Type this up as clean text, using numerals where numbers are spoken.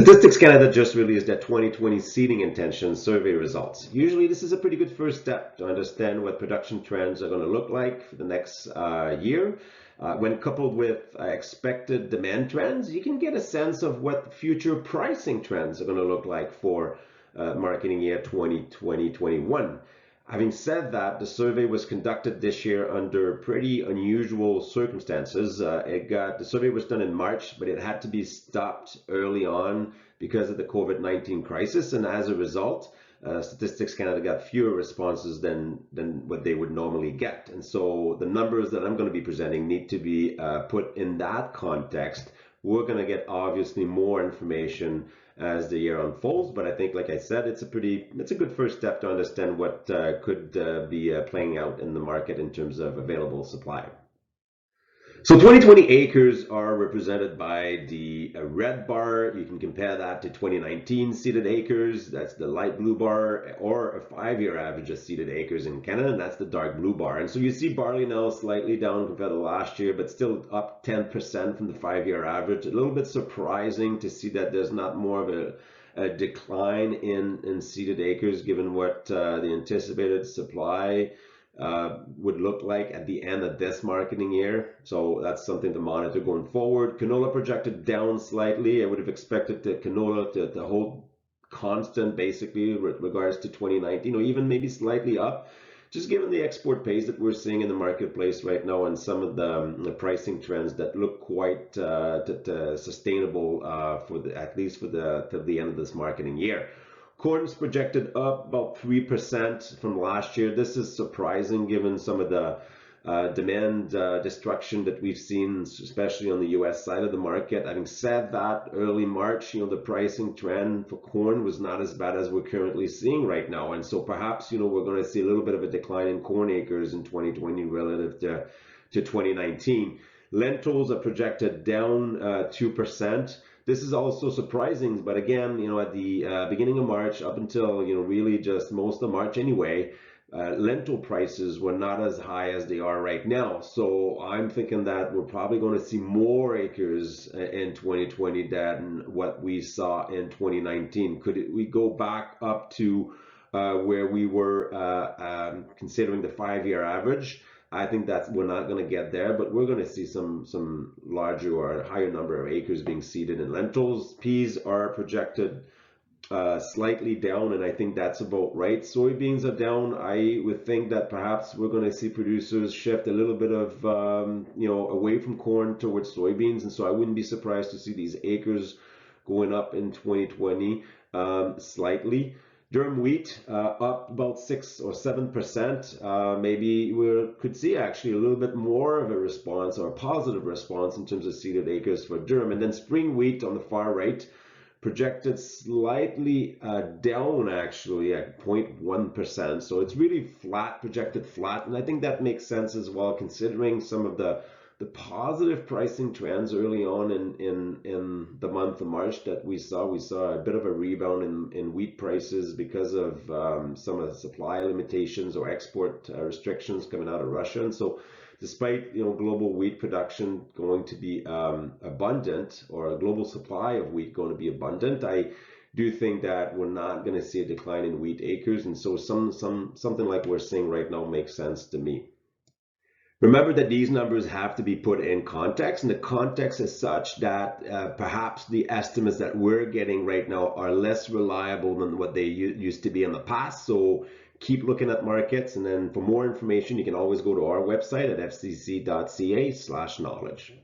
Statistics Canada just released their 2020 seeding intentions survey results. Usually this is a pretty good first step to understand what production trends are going to look like for the next year. When coupled with expected demand trends, you can get a sense of what future pricing trends are going to look like for marketing year 2020-21. Having said that, the survey was conducted this year under pretty unusual circumstances. The survey was done in March, but it had to be stopped early on because of the COVID-19 crisis, and as a result, Statistics Canada got fewer responses than what they would normally get. And so the numbers that I'm going to be presenting need to be put in that context. We're going to get obviously more information as the year unfolds, but I think, like I said, it's a good first step to understand what could be playing out in the market in terms of available supply. So 2020 acres are represented by the red bar. You can compare that to 2019 seeded acres. That's the light blue bar, or a 5-year average of seeded acres in Canada, and that's the dark blue bar. And so you see barley now slightly down compared to last year, but still up 10% from the 5-year average. A little bit surprising to see that there's not more of a decline in seeded acres, given what the anticipated supply would look like at the end of this marketing year. So that's something to monitor going forward. Canola projected down slightly. I would have expected the canola to hold constant basically with regards to 2019, or even maybe slightly up, just given the export pace that we're seeing in the marketplace right now and some of the pricing trends that look quite sustainable at least for the end of this marketing year. Corn is projected up about 3% from last year. This is surprising given some of the demand destruction that we've seen, especially on the US side of the market. Having said that, early March, the pricing trend for corn was not as bad as we're currently seeing right now. And so perhaps, we're going to see a little bit of a decline in corn acres in 2020 relative to 2019. Lentils are projected down 2%. This is also surprising, but again, at the beginning of March up until, really just most of March anyway, lentil prices were not as high as they are right now. So I'm thinking that we're probably going to see more acres in 2020 than what we saw in 2019. Could we go back up to where we were considering the 5-year average? I think that we're not going to get there, but we're going to see some larger or higher number of acres being seeded in lentils. Peas are projected slightly down, and I think that's about right. Soybeans are down. I would think that perhaps we're going to see producers shift a little bit of away from corn towards soybeans, and so I wouldn't be surprised to see these acres going up in 2020 slightly. Durum wheat up about 6 or 7%. Maybe we could see actually a little bit more of a response, or a positive response, in terms of seeded acres for durum. And then spring wheat on the far right, projected slightly down actually at 0.1%. So it's really flat, projected flat. And I think that makes sense as well, considering some of the positive pricing trends early on in the month of March that we saw. We saw a bit of a rebound in wheat prices because of some of the supply limitations or export restrictions coming out of Russia. And so despite global wheat production going to be abundant, or a global supply of wheat going to be abundant, I do think that we're not going to see a decline in wheat acres. And so something like we're seeing right now makes sense to me. Remember that these numbers have to be put in context, and the context is such that perhaps the estimates that we're getting right now are less reliable than what they used to be in the past. So keep looking at markets, and then for more information, you can always go to our website at fcc.ca/knowledge.